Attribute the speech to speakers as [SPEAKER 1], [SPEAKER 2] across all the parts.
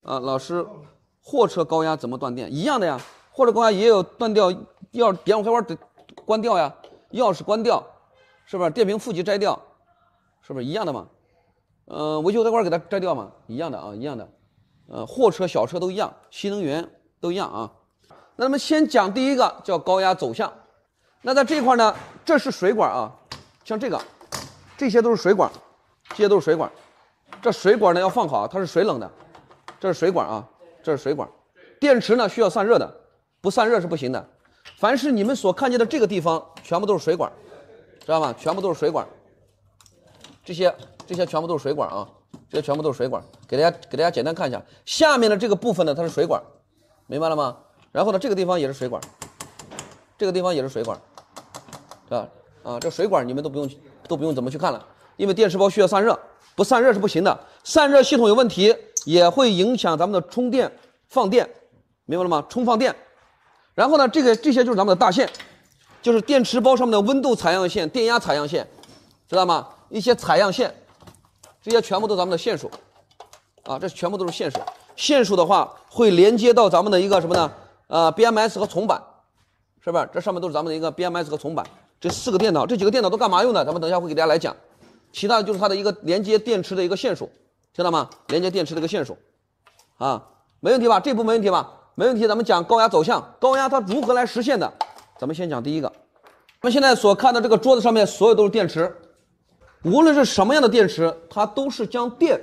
[SPEAKER 1] 啊，老師，貨車高壓怎麼斷電？一樣的呀，貨車高壓也有斷掉，要点火開關得關掉呀，鑰匙關掉，是不是？電瓶負極摘掉，是不是一樣的嘛？維修開關給它摘掉嘛，一樣的啊，一樣的。貨車、小車都一樣，新能源都一樣啊。那麼先講第一個叫高壓走向。那在這一塊呢，這是水管啊，像這個，這些都是水管，這些都是水管。這水管呢要放好，它是水冷的，這是水管啊，這是水管。電池呢需要散熱的，不散熱是不行的。凡是你們所看見的這個地方，全部都是水管，知道嗎？全部都是水管。這些全部都是水管啊，这些全部都是水管。给大家簡單看一下，下面的這個部分呢，它是水管，明白了嗎？然後呢，這個地方也是水管，這個地方也是水管，這水管你們都不用怎麼去看了，因為電池包需要散熱，不散熱是不行的，散熱系統有問題也會影響咱們的充電放電，明白了嗎？充放電。然後呢，這些就是咱們的大線，就是電池包上面的溫度採樣線、電壓採樣線，知道嗎？一些採樣線，這些全部都是咱們的線束啊，這全部都是線束。線束的話會連接到咱們的一個什麼呢？BMS 和重板，是不是？這上面都是咱們的一個 BMS 和重板。這4個電腦，這幾個電腦都幹嘛用的？咱們等一下會給大家來講。其他的就是它的一个連接電池的一個線束，知道嗎？連接電池的一個線束，啊，沒問題吧？這步沒問題吧？沒問題。咱們講高壓走向，高壓它如何來實現的？咱們先講第一個。我們現在所看的這個桌子上面所有都是電池。無論是什麼樣的電池，它都是將電，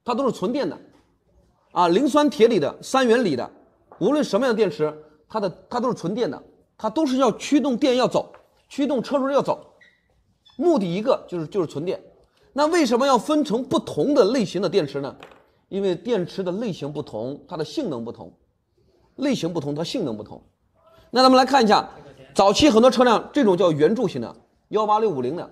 [SPEAKER 1] 它都是純電的，啊，磷酸鐵鋰的、三元鋰的，無論什麼樣的電池，它都是純電的，它都是要驅動電要走，驅動車輪要走，目的一個就是純電。那為什麼要分成不同的類型的電池呢？因為電池的類型不同，它的性能不同，類型不同，它性能不同。那咱們來看一下，早期很多車輛這種叫圓柱型的18650的。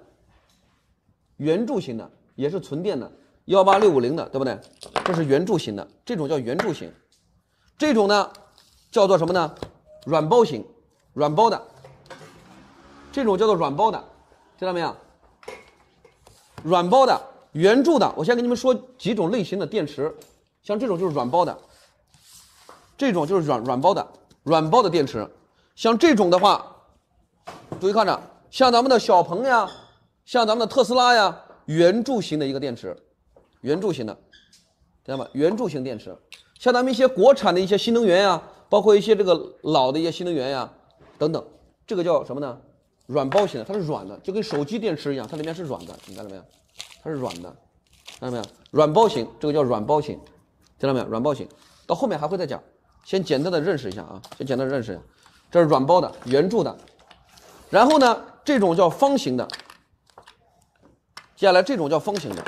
[SPEAKER 1] 圓柱型的也是純電的18650的，對不對？這是圓柱型的，這種叫圓柱型。這種呢叫做什麼呢？軟包型，軟包的。這種叫做軟包的，知道沒有？軟包的，圓柱的。我先跟你們說幾種類型的電池，像這種就是軟包的，這種就是軟包的，軟包的電池。像這種的話，注意看着，像咱們的小鵬呀。像咱們的特斯拉呀，圓柱形的一個電池，圓柱形的，知道嗎？圓柱形電池，像咱們一些國產的一些新能源呀，包括一些這個老的一些新能源呀，等等，這個叫什麼呢？軟包型的，它是軟的，就跟手機電池一樣，它裡面是軟的，你看到沒有？它是軟的，看到沒有？軟包型，這個叫軟包型，知道沒有？軟包型，到後面還會再講，先簡單的認識一下啊，先簡單的認識一下，這是軟包的，圓柱的，然後呢，這種叫方形的。接下來這種叫方形的，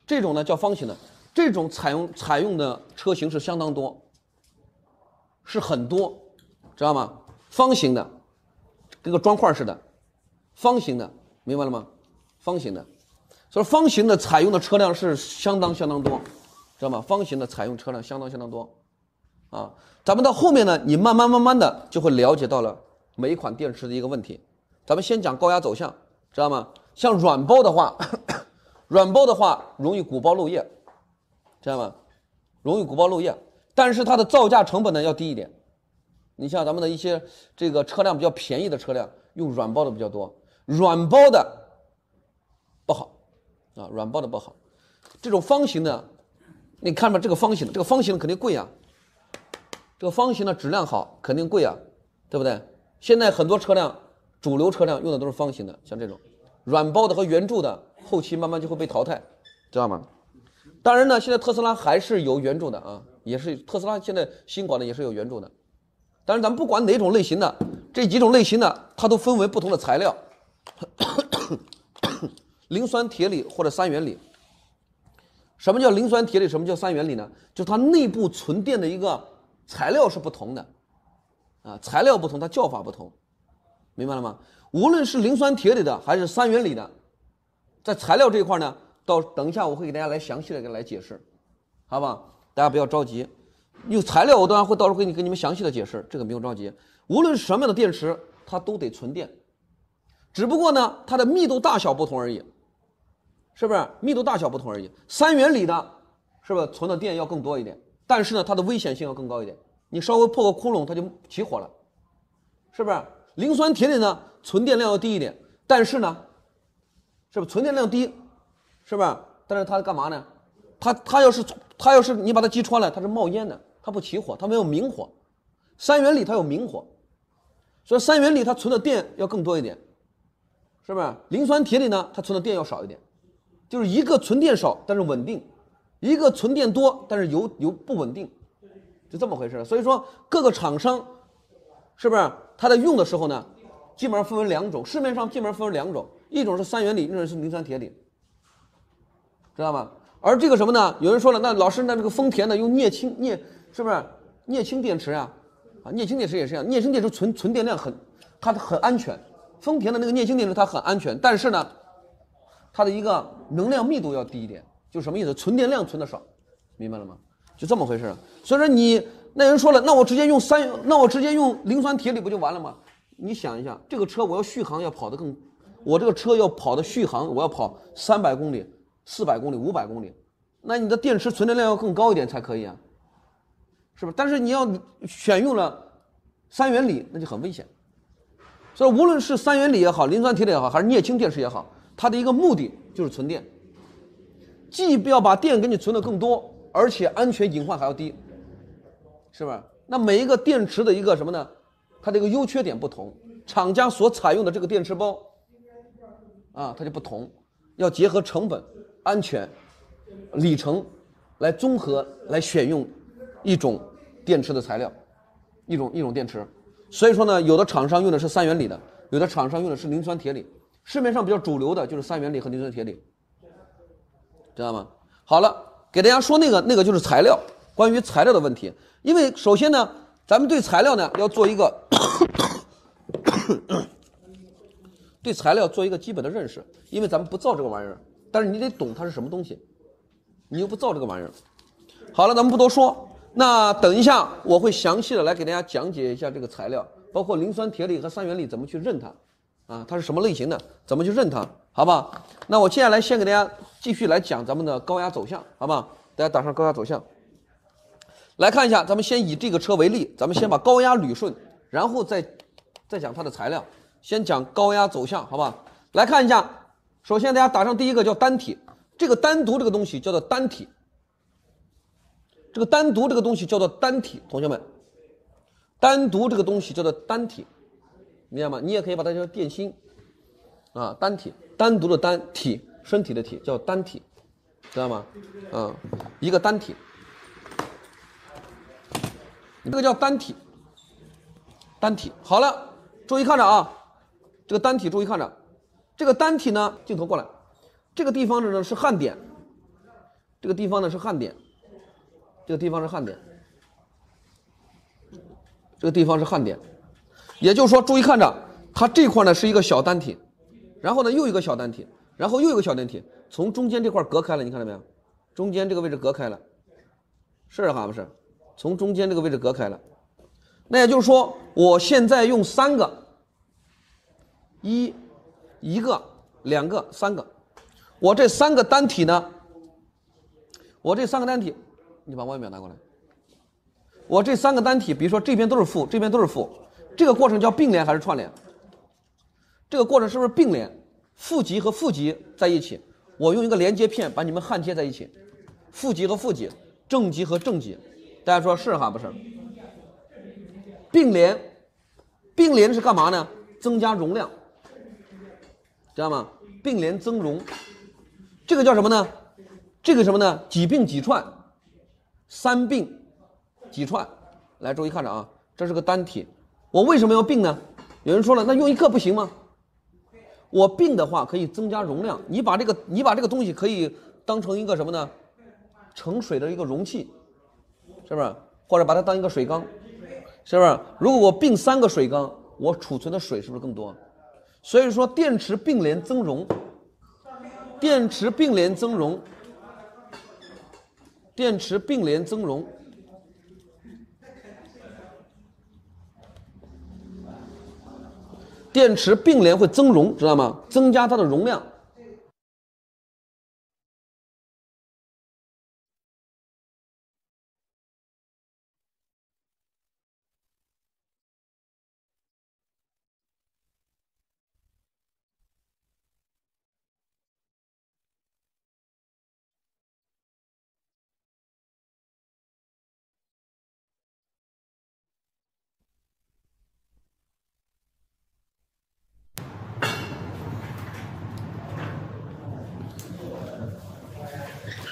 [SPEAKER 1] 這種呢叫方形的，這種採用的車型是相當多，是很多，知道嗎？方形的，跟個磚塊似的，方形的，明白了嗎？方形的，所以方形的採用的車輛是相當多，知道嗎？方形的採用車輛相當多，啊，咱們到後面呢，你慢慢的就會了解到了每一款電池的一個問題。咱們先講高壓走向，知道嗎？像軟包的話，容易鼓包漏液，知道嗎？容易鼓包漏液，但是它的造價成本呢要低一點。你像咱們的一些這個車輛比較便宜的車輛，用軟包的比較多，軟包的不好啊，軟包的不好。這種方形的，你看吧，這個方形的肯定貴啊，這個方形的質量好，肯定貴啊，對不對？現在很多車輛，主流車輛用的都是方形的，像這種。軟包的和圓柱的後期慢慢就會被淘汰，知道嗎？當然呢，現在特斯拉還是有圓柱的啊，也是特斯拉現在新款的也是有圓柱的。當然咱們不管哪種類型的，這幾種類型的它都分為不同的材料，磷酸鐵鋰或者三元鋰。什麼叫磷酸鐵鋰？什麼叫三元鋰呢？就是它內部純電的一個材料是不同的啊，材料不同，它叫法不同，明白了嗎？無論是磷酸鐵鋰的還是三元鋰的，在材料這一塊呢，等一下我會給大家來詳細的來解釋，好吧？大家不要着急，有材料我當然會到時候給你們詳細的解釋，這個不用着急。無論是什麼樣的電池，它都得純電，只不過呢，它的密度大小不同而已，是不是？密度大小不同而已。三元鋰的是不是存的電要更多一點？但是呢，它的危險性要更高一點。你稍微破個窟窿，它就起火了，是不是？磷酸鐵鋰呢，存電量要低一點，但是呢，是不是存電量低？是不是？但是它幹嘛呢？它要是你把它擊穿了，它是冒煙的，它不起火，它沒有明火。三元鋰它有明火，所以三元鋰它存的電要更多一點，是不是？磷酸鐵鋰呢，它存的電要少一點，就是一個存電少但是穩定，一個存電多但是有不穩定，就這麼回事。所以說各個廠商是不是它在用的時候呢，基本上分為兩種，市面上基本上分为两种，一種是三元鋰，一种是磷酸鐵鋰，知道嗎？而這個什麼呢？有人說了，那老師，那這個豐田呢用鎳氫是不是鎳氫電池啊？鎳氫電池也是一樣，鎳氫電池存電量它很安全。豐田的那個鎳氫電池它很安全，但是呢，它的一個能量密度要低一點，就是什麼意思？存電量存的少，明白了嗎？就這麼回事。所以說那人說了，那我直接用磷酸鐵鋰不就完了嗎？你想一下，這個車我要續航要跑得更，我这個車要跑的續航我要跑300公里、400公里、500公里，那你的電池存電量要更高一點才可以啊，是不是？但是你要選用了三元鋰，那就很危險。所以無論是三元鋰也好，磷酸鐵鋰也好，還是鎳氫電池也好，它的一個目的就是存電，既不要把電給你存得更多，而且安全隱患還要低，是不是？那每一個電池的一個什麼呢？它的一個優缺點不同，廠家所採用的這個電池包啊，它就不同，要結合成本、安全、里程來綜合來選用一種電池的材料，一種電池。所以說呢，有的廠商用的是三元鋰的，有的廠商用的是磷酸鐵鋰，市面上比較主流的就是三元鋰和磷酸鐵鋰，知道嗎？好了，給大家說那個就是材料，關於材料的問題。因為首先呢，咱們對材料呢要做一個對材料做一個基本的認識，因為咱們不造這個玩意兒，但是你得懂它是什麼東西，你又不造這個玩意兒。好了，咱們不多說，那等一下我會詳細的來給大家講解一下這個材料，包括磷酸鐵鋰和三元鋰怎麼去認它啊，它是什麼類型的，怎麼去認它，好吧？那我接下來先給大家繼續來講咱們的高壓走向，好吧？大家打上高壓走向，來看一下，咱們先以這個車為例，咱們先把高壓捋順，然後再講它的材料，先講高壓走向，好吧？來看一下，首先大家打上第一個叫單體，這個單獨這個東西叫做單體，這個單獨這個東西叫做單體，同學們，單獨這個東西叫做單體，明白嗎？你也可以把它叫電芯啊，單體，單獨的單體，身體的體叫單體，知道嗎？一個單體，這個叫單體，單體。好了，注意看着啊，這個單體注意看着，這個單體呢，鏡頭過來，這個地方呢是焊點，這個地方呢是焊點，這個地方是焊點，這個地方是焊點，也就是說，注意看着，它這塊呢是一個小單體，然後呢又一個小單體，然後又一個小單體，從中間這塊隔開了，你看到沒有？中間這個位置隔開了，是還不是？從中間這個位置隔開了，那也就是說，我現在用3個，一個、2個、3個，我這3個單體呢，我這3個單體，你把外面拿過來，我這3個單體，比如說這邊都是負，這邊都是負，這個過程叫並聯還是串聯？這個過程是不是並聯？負極和負極在一起，我用一個連接片把你們焊接在一起，負极和負極，正极和正極，大家說是还不是？并聯，并聯是幹嘛呢？增加容量，知道嗎？并聯增容，這個叫什麼呢？這個什麼呢？幾並幾串，三並幾串。來，注意看着啊，這是個單體，我為什麼要並呢？有人說了，那用一個不行嗎？我並的話可以增加容量，你把這個東西可以當成一個什麼呢？盛水的一個容器，是不是？或者把它當一個水缸，是不是？如果我並3個水缸，我儲存的水是不是更多？所以說電池並聯增容，電池並聯增容，電池並聯增容。電池並聯會增容，知道嗎？增加它的容量。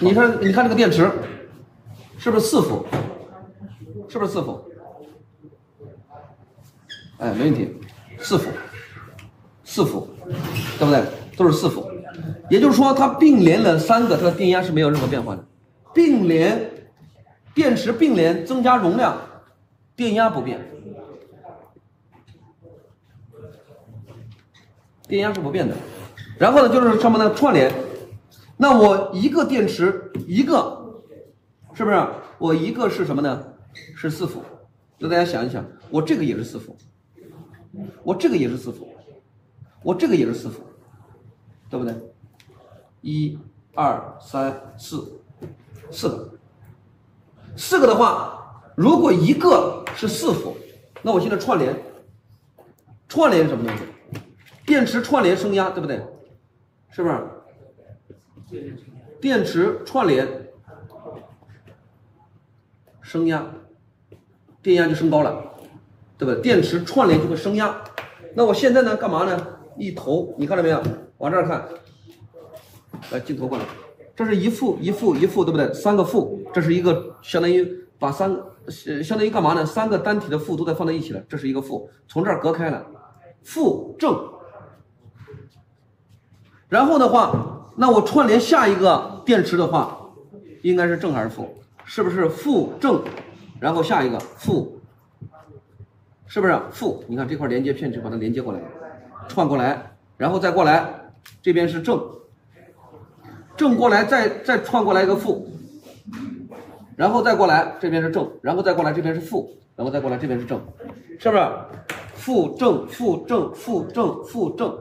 [SPEAKER 1] 你看这个電池，是不是4伏？是不是4伏？哎，沒問題，4伏，4伏，對不對？都是4伏。也就是說，它並聯了3個，它的電壓是沒有任何變化的。並聯，電池並聯增加容量，電壓不變，電壓是不變的。然後呢，就是什麼呢？串聯。那我一個電池一個，是不是？我一個是什麼呢？是4伏。那大家想一想，我這個也是4伏，我這個也是4伏，我這個也是4伏，對不對？1、2、3、4，4個。4個的話，如果一個是4伏，那我現在串聯，串聯是什麼東西？電池串聯升壓，對不對？是不是？電池串聯升壓，電壓就升高了，對不對？電池串聯就會升壓。那我現在呢，幹嘛呢？一頭，你看到沒有？往這兒看，來鏡頭過來，這是一副，對不對？3個負，這是一個相當於把相當於幹嘛呢？3個單體的負都在放在一起了，這是一個負，從這兒隔開了，負正。然後的話，那我串聯下一個電池的話，應該是正還是負？是不是負正？然後下一個負，是不是負？你看這塊連接片就把它連接過來，串過來，然後再過來，這邊是正，正過來再串過來一個負，然後再過來這邊是正，然後再過來這邊是負，然後再過來這邊是正，是不是？負正負正負正負正，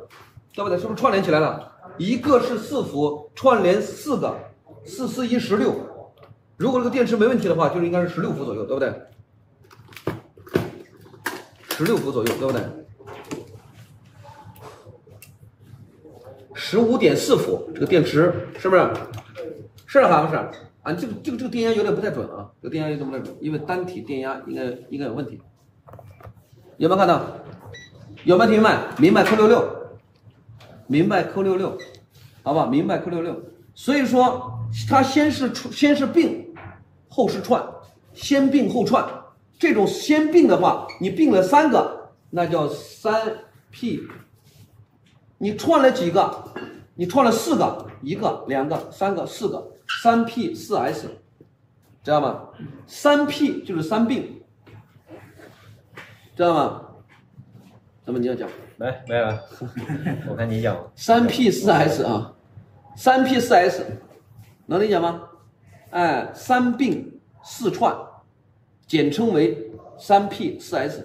[SPEAKER 1] 對不對？是不是串聯起來了？一個是4伏，串聯4個，4、4、1、16。如果這個電池沒問題的話，就是應該是16伏左右，對不對？16伏左右，對不對？15.4伏，這個電池是不是？是還不是？啊，這個電壓有點不太準啊，這個電壓有點不太準，因為單體電壓應該有問題。有沒有看到？有沒有聽明白？明白扣66。明白扣66，好吧？明白扣66。所以說，它先是併，後是串，先併後串。這種先併的話，你併了3個，那叫3P。你串了幾個？你串了4個，1個、2個、3個、4個，3P4S， 知道嗎？3P 就是3併，知道嗎？那麼你要講。
[SPEAKER 2] 來，我看你講。
[SPEAKER 1] 3P4S 啊，3P4S， 能理解嗎？哎，3併4串，簡稱為3P4S，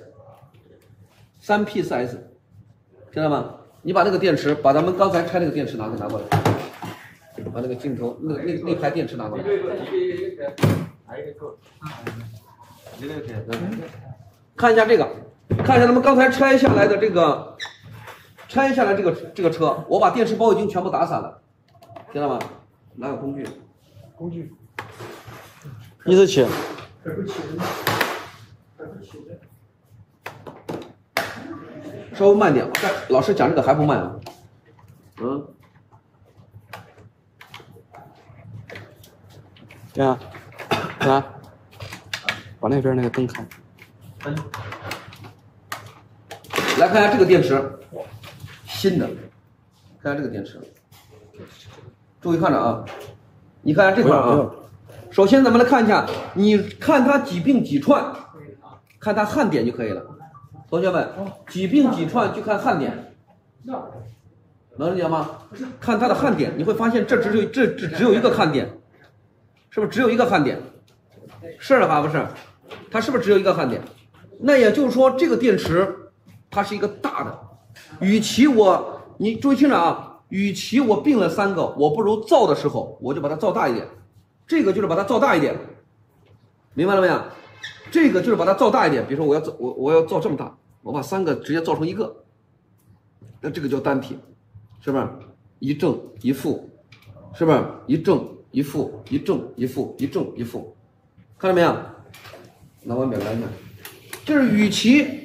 [SPEAKER 1] 3P4S， 知道嗎？你把那個電池，把咱們剛才拆那個電池拿過來，把那個鏡頭那排電池拿過來。看一下這個。看一下咱們剛才拆下來的這個車，我把電池包已經全部打散了，知道嗎？拿個工具，一直起，稍微慢點，老師講這個還不慢啊，對啊，來，把那邊那個燈開。來看一下這個電池，新的，看一下這個電池，注意看着啊，你看一下這塊啊。首先咱們來看一下，你看它幾併幾串，看它焊點就可以了。同學們，幾併幾串就看焊點，能理解嗎？看它的焊點，你會發現這只有一個焊點，是不是只有一個焊點？是的還不是？它是不是只有一個焊點？那也就是說，這個電池。它是一個大的，與其你注意聽着啊，與其我併了3個，我不如造的時候我就把它造大一點，這個就是把它造大一點，明白了沒有？這個就是把它造大一點，比如說我要造這麼大，我把3個直接造成一個，那這個叫單體，是不是？一正一負，是不是？一正一負，一正一負，一正一負，看到沒有？拿完表來一下，就是與其。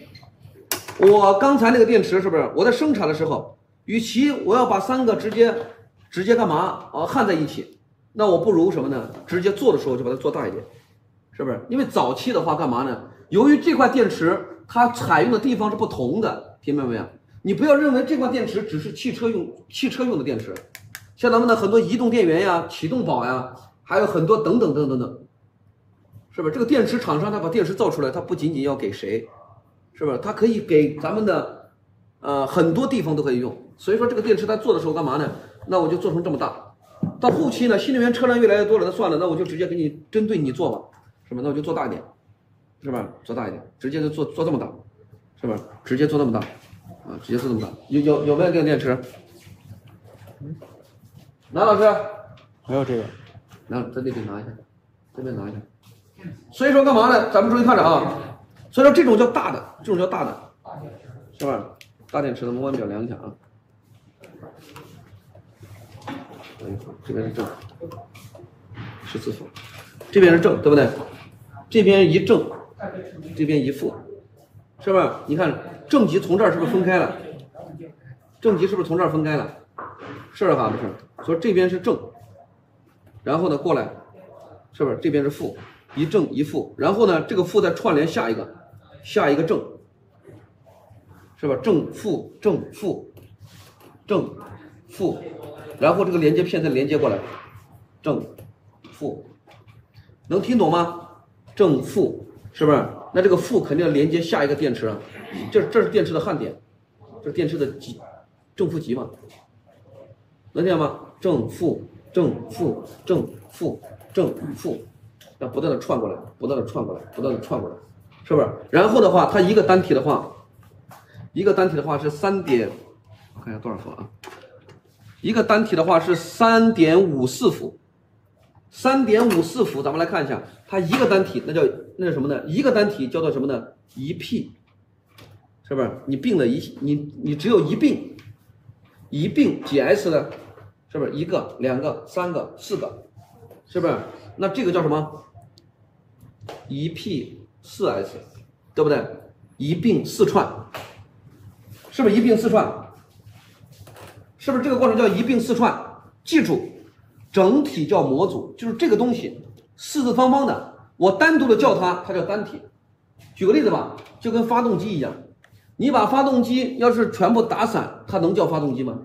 [SPEAKER 1] 我剛才那個電池是不是我在生產的時候，與其我要把3個直接幹嘛焊在一起，那我不如什麼呢？直接做的時候就把它做大一點，是不是？因為早期的話幹嘛呢？由於這塊電池它採用的地方是不同的，聽明白沒有？你不要認為這塊電池只是汽車用的電池，像咱們的很多移動電源呀、啟動寶呀，還有很多等等等等等，是不是？這個電池廠商他把電池造出來，他不僅僅要給誰，是不是？他可以給咱們的很多地方都可以用。所以說這個電池它做的時候幹嘛呢？那我就做成這麼大。到後期呢，新能源車輛越來越多了，那算了，那我就直接给你針對你做吧，是吧？那我就做大一点，是吧？做大一点，直接就做這麼大，是吧？直接做那麼大，啊，直接做這麼大。有沒有這個電池？南老師，
[SPEAKER 3] 还有这个，
[SPEAKER 1] 在那边拿一下，这边拿一下。所以说幹嘛呢？咱們注意看着啊，所以說這種叫大的，這種叫大的，是吧？大電池，咱們腕表量一下啊。這邊是正，14伏，這邊是正，對不對？這邊一正，這邊一負，是吧？你看正極從這兒是不是分開了？正極是不是從這兒分開了？是吧？不是，所以這邊是正，然後呢過來，是不是？這邊是負，一正一負，然後呢這個負再串聯下一個正，是吧？正負正負正負。然後這個連接片再連接過來，正負，能聽懂嗎？正負是不是？那這個負肯定要連接下一個電池啊，這是電池的焊點，這是電池的極正負極嘛，能聽見嗎？正負正負正負正負，要不斷的串過來，不斷的串過來，不斷的串過來，是不是？然後的話，它一個單體的話是3點，我看一下多少伏啊？一個單體的話是3.54伏，3.54伏，咱們來看一下，它一個單體那叫什麼呢？一個單體叫做什麼呢？一 P， 是不是？你併了你只有一併幾 S 的，是不是？一個、兩個、三個、四個，是不是？那這個叫什麼？一 P 4S， 對不對？一併四串，是不是一併四串？是不是這個過程叫一併四串？記住，整體叫模組，就是這個東西四四方方的，我單獨的叫它叫單體。舉個例子吧，就跟發動機一樣，你把發動機要是全部打散，它能叫發動機嗎？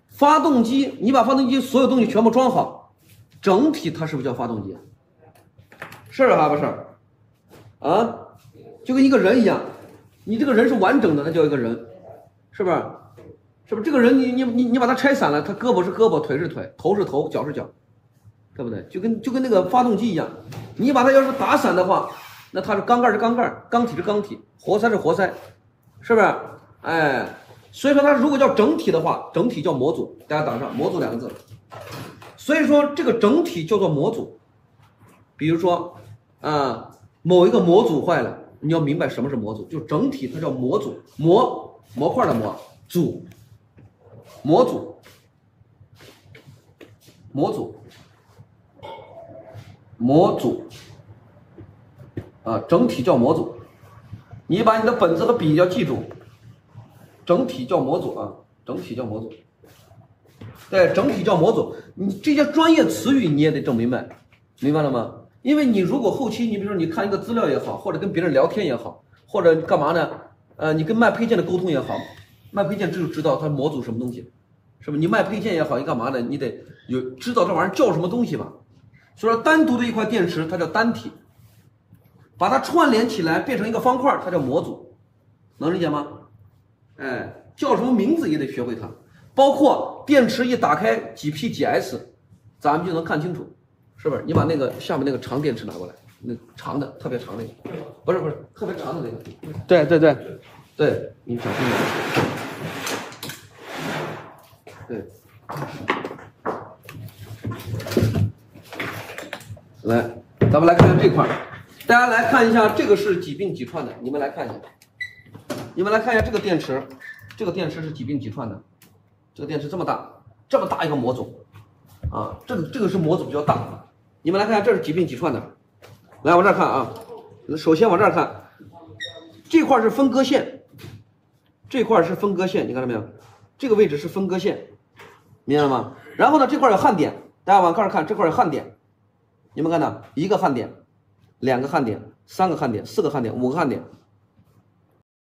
[SPEAKER 1] 發動機，你把發動機所有東西全部裝好，整體它是不是叫發動機？是還不是？啊，就跟一個人一樣，你這個人是完整的，那叫一個人，是不是？是不是這個人你把它拆散了，他胳膊是胳膊，腿是腿，頭是頭，腳是腳，對不對？就跟那個發動機一樣，你把它要是打散的話，那它是鋼蓋是鋼蓋，鋼體是鋼體，活塞是活塞，是不是？哎，所以說它如果叫整體的話，整體叫模組，大家打上模組2個字。所以說這個整體叫做模組。比如說某一個模組壞了，你要明白什麼是模組，就整體它叫模組，模塊的模，組。模組啊，整體叫模組。你把你的本子和筆要記住，整體叫模組啊，整體叫模組。对，整體叫模組。你這些專業詞語你也得整明白，明白了嗎？因為你如果後期你比如說你看一個資料也好，或者跟別人聊天也好，或者幹嘛呢？你跟賣配件的溝通也好。賣配件只有知道它模組什麼東西，是不是？你賣配件也好，你幹嘛呢？你得有知道這玩意兒叫什麼東西吧。所以說單獨的一塊電池它叫單體，把它串聯起來變成一個方塊，它叫模組，能理解嗎？哎，叫什麼名字也得學會它。包括電池一打開幾 P 幾 S， 咱們就能看清楚，是不是？你把那個下面那個長電池拿過來，那長的特別長那個，不是特別長的那個，對，你小心點。對，來，咱們來看看這塊，大家來看一下，這個是幾並幾串的？你們來看一下，這個電池，這個電池是幾並幾串的？這個電池這麼大一個模組啊，這個是模組比較大。你們來看一下，這是幾並幾串的？來，往這兒看啊，首先往這兒看，這塊是分割線，你看到沒有？這個位置是分割線。明白了嗎？然後呢，這塊有焊點，大家往这儿看，这塊有焊点，有没有看到？一个焊点，2个焊点，3个焊点，4个焊点，5个焊点。